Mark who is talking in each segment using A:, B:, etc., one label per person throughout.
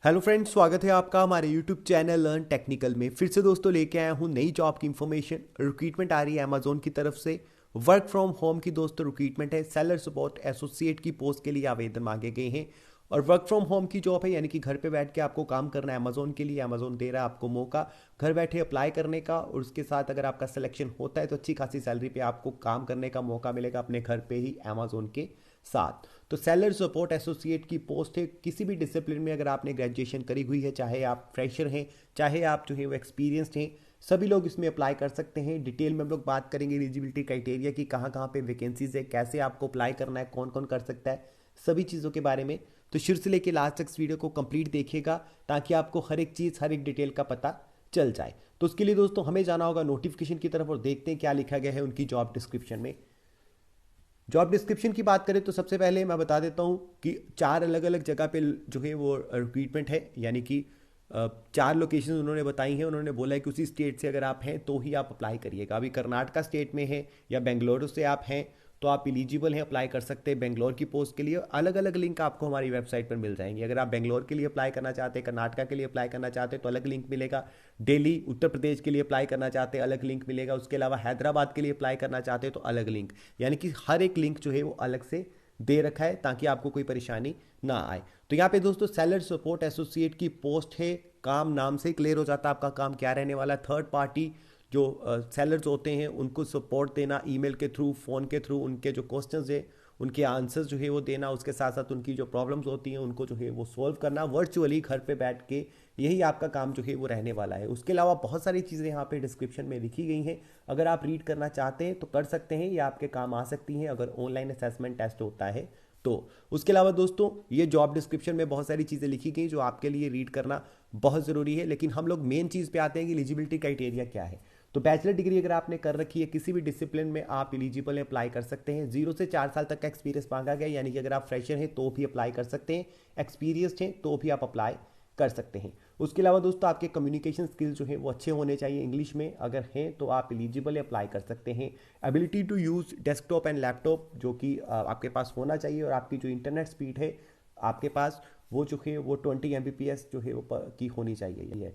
A: Hello friends, स्वागत है आपका हमारे यूट्यूब चैनल लर्न टेक्निकल में। फिर से दोस्तों लेके आया हूँ नई जॉब की इन्फॉर्मेशन। रिक्रूटमेंट आ रही है अमेजोन की तरफ से। वर्क फ्रॉम होम की दोस्तों रिक्रूटमेंट है। सेलर सपोर्ट एसोसिएट की पोस्ट के लिए आवेदन मांगे गए हैं और वर्क फ्रॉम होम की जॉब है, यानी कि घर पे बैठ के आपको काम करना है अमेजोन के लिए। अमेजोन दे रहा है आपको मौका घर बैठे अप्लाई करने का, और उसके साथ अगर आपका सिलेक्शन होता है तो अच्छी खासी सैलरी पे आपको काम करने का मौका मिलेगा अपने घर पे ही अमेजोन के साथ। तो सेलर सपोर्ट एसोसिएट की पोस्ट है। किसी भी डिसिप्लिन में अगर आपने ग्रेजुएशन करी हुई है, चाहे आप फ्रेशर हैं, चाहे आप जो है वो एक्सपीरियंसड हैं, सभी लोग इसमें अप्लाई कर सकते हैं। डिटेल में हम लोग बात करेंगे एलिजिबिलिटी क्राइटेरिया की, कहाँ कहाँ पे वैकेंसीज है, कैसे आपको अप्लाई करना है, कौन कौन कर सकता है, सभी चीज़ों के बारे में। तो शुरू से लेकर लास्ट तक इस वीडियो को कंप्लीट देखिएगा ताकि आपको हर एक चीज़, हर एक डिटेल का पता चल जाए। तो उसके लिए दोस्तों हमें जाना होगा नोटिफिकेशन की तरफ और देखते हैं क्या लिखा गया है उनकी जॉब डिस्क्रिप्शन में। जॉब डिस्क्रिप्शन की बात करें तो सबसे पहले मैं बता देता हूँ कि 4 अलग अलग जगह पे जो है वो रिक्रूटमेंट है, यानी कि 4 लोकेशन उन्होंने बताई हैं। उन्होंने बोला है कि उसी स्टेट से अगर आप हैं तो ही आप अप्लाई करिएगा। अभी कर्नाटका स्टेट में है या बेंगलुरु से आप हैं तो आप एलिजिबल हैं, अप्लाई कर सकते हैं बेंगलोर की पोस्ट के लिए। अलग अलग लिंक आपको हमारी वेबसाइट पर मिल जाएंगे। अगर आप बेंगलोर के लिए अप्लाई करना चाहते हैं, कर्नाटका के लिए अप्लाई करना चाहते हैं तो अलग लिंक मिलेगा। दिल्ली उत्तर प्रदेश के लिए अप्लाई करना चाहते हैं अलग लिंक मिलेगा। उसके अलावा हैदराबाद के लिए अप्लाई करना चाहते हैं तो अलग लिंक, यानी कि हर एक लिंक जो है वो अलग से दे रखा है ताकि आपको कोई परेशानी ना आए। तो यहाँ पे दोस्तों सेलर सपोर्ट एसोसिएट की पोस्ट है। काम नाम से क्लियर हो जाता है आपका काम क्या रहने वाला। थर्ड पार्टी जो सेलर्स होते हैं उनको सपोर्ट देना, ईमेल के थ्रू, फ़ोन के थ्रू, उनके जो क्वेश्चंस है उनके आंसर्स जो है वो देना, उसके साथ साथ उनकी जो प्रॉब्लम्स होती हैं उनको जो है वो सॉल्व करना वर्चुअली घर पे बैठ के। यही आपका काम जो है वो रहने वाला है। उसके अलावा बहुत सारी चीज़ें यहाँ पे डिस्क्रिप्शन में लिखी गई हैं। अगर आप रीड करना चाहते हैं तो कर सकते हैं, ये आपके काम आ सकती हैं अगर ऑनलाइन असेसमेंट टेस्ट होता है तो। उसके अलावा दोस्तों ये जॉब डिस्क्रिप्शन में बहुत सारी चीज़ें लिखी गई जो आपके लिए रीड करना बहुत ज़रूरी है। लेकिन हम लोग मेन चीज़ पे आते हैं कि एलिजिबिलिटी क्राइटेरिया क्या है। तो बैचलर डिग्री अगर आपने कर रखी है किसी भी डिसिप्लिन में आप एलिजिबल है, अप्लाई कर सकते हैं। 0 से 4 साल तक का एक्सपीरियंस मांगा गया, यानी कि अगर आप फ्रेशर हैं तो भी अप्लाई कर सकते हैं, एक्सपीरियंसड हैं तो भी आप अप्लाई कर सकते हैं। उसके अलावा दोस्तों आपके कम्युनिकेशन स्किल्स जो है वो अच्छे होने चाहिए, इंग्लिश में अगर हैं तो आप एलिजिबल है, अप्लाई कर सकते हैं। Ability to use desktop and laptop जो कि आपके पास होना चाहिए, और आपकी जो इंटरनेट स्पीड है आपके पास वो जो है वो 20 Mbps जो है वो की होनी चाहिए,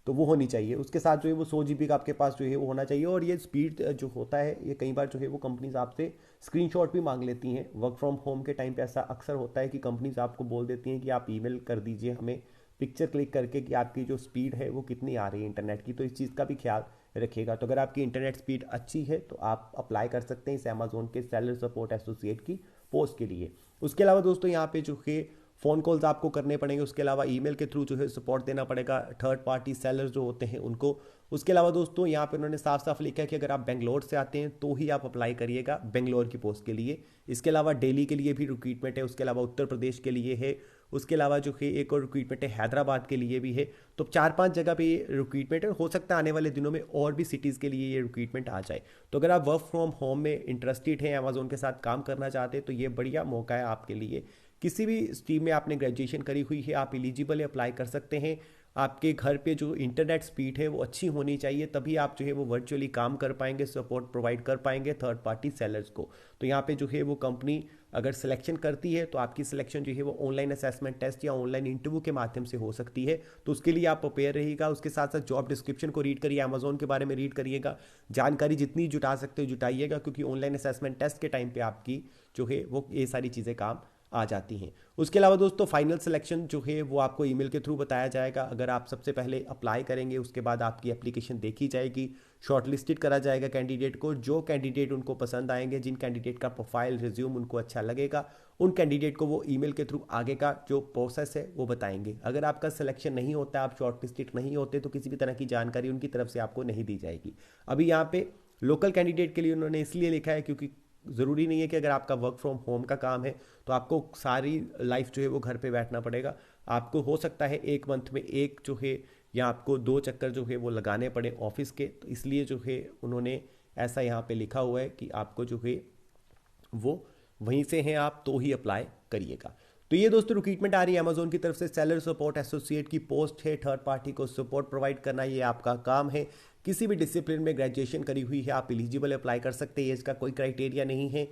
A: तो वो होनी चाहिए। उसके साथ जो है वो 100 GB का आपके पास जो है वो होना चाहिए। और ये स्पीड जो होता है ये कई बार जो है वो कंपनीज आपसे स्क्रीनशॉट भी मांग लेती हैं। वर्क फ्रॉम होम के टाइम पे ऐसा अक्सर होता है कि कंपनीज आपको बोल देती हैं कि आप ईमेल कर दीजिए हमें पिक्चर क्लिक करके कि आपकी जो स्पीड है वो कितनी आ रही है इंटरनेट की। तो इस चीज़ का भी ख्याल रखिएगा। तो अगर आपकी इंटरनेट स्पीड अच्छी है तो आप अप्लाई कर सकते हैं इस अमेजोन के सेलर सपोर्ट एसोसिएट की पोस्ट के लिए। उसके अलावा दोस्तों यहाँ पे जो है फ़ोन कॉल्स आपको करने पड़ेंगे। उसके अलावा ईमेल के थ्रू जो है सपोर्ट देना पड़ेगा थर्ड पार्टी सेलर्स जो होते हैं उनको। उसके अलावा दोस्तों यहाँ पे उन्होंने साफ साफ लिखा है कि अगर आप बेंगलोर से आते हैं तो ही आप अप्लाई करिएगा बेंगलोर की पोस्ट के लिए। इसके अलावा दिल्ली के लिए भी रिक्रूटमेंट है, उसके अलावा उत्तर प्रदेश के लिए है, उसके अलावा जो है एक और रिक्रूटमेंट है हैदराबाद के लिए भी है। तो 4-5 जगह पे ये रिक्रूटमेंट है। हो सकता है आने वाले दिनों में और भी सिटीज़ के लिए ये रिक्रूटमेंट आ जाए। तो अगर आप वर्क फ्रॉम होम में इंटरेस्टेड हैं, अमेजोन के साथ काम करना चाहते हैं, तो ये बढ़िया मौका है आपके लिए। किसी भी स्ट्रीम में आपने ग्रेजुएशन करी हुई है आप एलिजिबल है, अप्लाई कर सकते हैं। आपके घर पे जो इंटरनेट स्पीड है वो अच्छी होनी चाहिए, तभी आप जो है वो वर्चुअली काम कर पाएंगे, सपोर्ट प्रोवाइड कर पाएंगे थर्ड पार्टी सेलर्स को। तो यहाँ पे जो है वो कंपनी अगर सिलेक्शन करती है तो आपकी सिलेक्शन जो है वो ऑनलाइन असेसमेंट टेस्ट या ऑनलाइन इंटरव्यू के माध्यम से हो सकती है। तो उसके लिए आप प्रिपेयर रहिएगा। उसके साथ साथ जॉब डिस्क्रिप्शन को रीड करिए, अमेजोन के बारे में रीड करिएगा, जानकारी जितनी जुटा सकते हो जुटाइएगा, क्योंकि ऑनलाइन असेसमेंट टेस्ट के टाइम पे आपकी जो है वो ये सारी चीज़ें काम आ जाती हैं। उसके अलावा दोस्तों फाइनल सिलेक्शन जो है वो आपको ईमेल के थ्रू बताया जाएगा। अगर आप सबसे पहले अप्लाई करेंगे उसके बाद आपकी एप्लीकेशन देखी जाएगी, शॉर्टलिस्टेड करा जाएगा कैंडिडेट को। जो कैंडिडेट उनको पसंद आएंगे, जिन कैंडिडेट का प्रोफाइल रिज्यूम उनको अच्छा लगेगा, उन कैंडिडेट को वो ईमेल के थ्रू आगे का जो प्रोसेस है वो बताएंगे। अगर आपका सिलेक्शन नहीं होता, आप शॉर्टलिस्टेड नहीं होते, तो किसी भी तरह की जानकारी उनकी तरफ से आपको नहीं दी जाएगी। अभी यहाँ पे लोकल कैंडिडेट के लिए उन्होंने इसलिए लिखा है क्योंकि ज़रूरी नहीं है कि अगर आपका वर्क फ्रॉम होम का काम है तो आपको सारी लाइफ जो है वो घर पे बैठना पड़ेगा। आपको हो सकता है एक मंथ में एक जो है या आपको 2 चक्कर जो है वो लगाने पड़े ऑफिस के। तो इसलिए जो है उन्होंने ऐसा यहाँ पे लिखा हुआ है कि आपको जो है वो वहीं से हैं आप तो ही अप्लाई करिएगा। तो ये दोस्तों रिक्रूटमेंट आ रही है अमेजोन की तरफ से। सेलर सपोर्ट एसोसिएट की पोस्ट है, थर्ड पार्टी को सपोर्ट प्रोवाइड करना ये आपका काम है। किसी भी डिसिप्लिन में ग्रेजुएशन करी हुई है आप एलिजिबल अप्लाई कर सकते हैं, एज का कोई क्राइटेरिया नहीं है।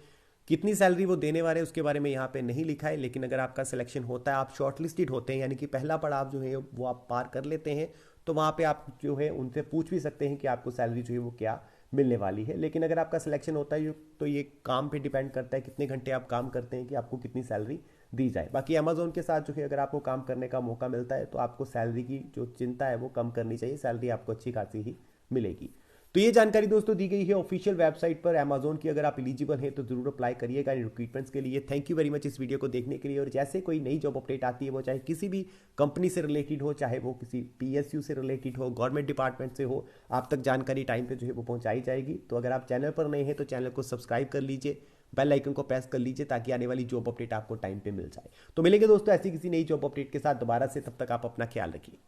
A: कितनी सैलरी वो देने वाले हैं उसके बारे में यहाँ पे नहीं लिखा है, लेकिन अगर आपका सिलेक्शन होता है, आप शॉर्टलिस्टेड होते हैं, यानी कि पहला पड़ाव जो है वो आप पार कर लेते हैं, तो वहाँ पे आप जो है उनसे पूछ भी सकते हैं कि आपको सैलरी जो है वो क्या मिलने वाली है। लेकिन अगर आपका सिलेक्शन होता है तो ये काम पे डिपेंड करता है, कितने घंटे आप काम करते हैं, कि आपको कितनी सैलरी दी जाए। बाकी अमेजोन के साथ जो है अगर आपको काम करने का मौका मिलता है तो आपको सैलरी की जो चिंता है वो कम करनी चाहिए, सैलरी आपको अच्छी खासी ही मिलेगी। तो ये जानकारी दोस्तों दी गई है ऑफिशियल वेबसाइट पर अमेजोन की। अगर आप एलिजिबल हैं तो जरूर अप्लाई करिएगा रिक्रूटमेंट्स के लिए। थैंक यू वेरी मच इस वीडियो को देखने के लिए। और जैसे कोई नई जॉब अपडेट आती है, वो चाहे किसी भी कंपनी से रिलेटेड हो, चाहे वो किसी पीएसयू से रिलेटेड हो, गवर्नमेंट डिपार्टमेंट से हो, आप तक जानकारी टाइम पे जो है वो पहुंचाई जाएगी। तो अगर आप चैनल पर नए हैं तो चैनल को सब्सक्राइब कर लीजिए, बेल आइकन को प्रेस कर लीजिए, ताकि आने वाली जॉब अपडेट आपको टाइम पे मिल जाए। तो मिलेंगे दोस्तों ऐसी किसी नई जॉब अपडेट के साथ दोबारा से, तब तक आप अपना ख्याल रखिए।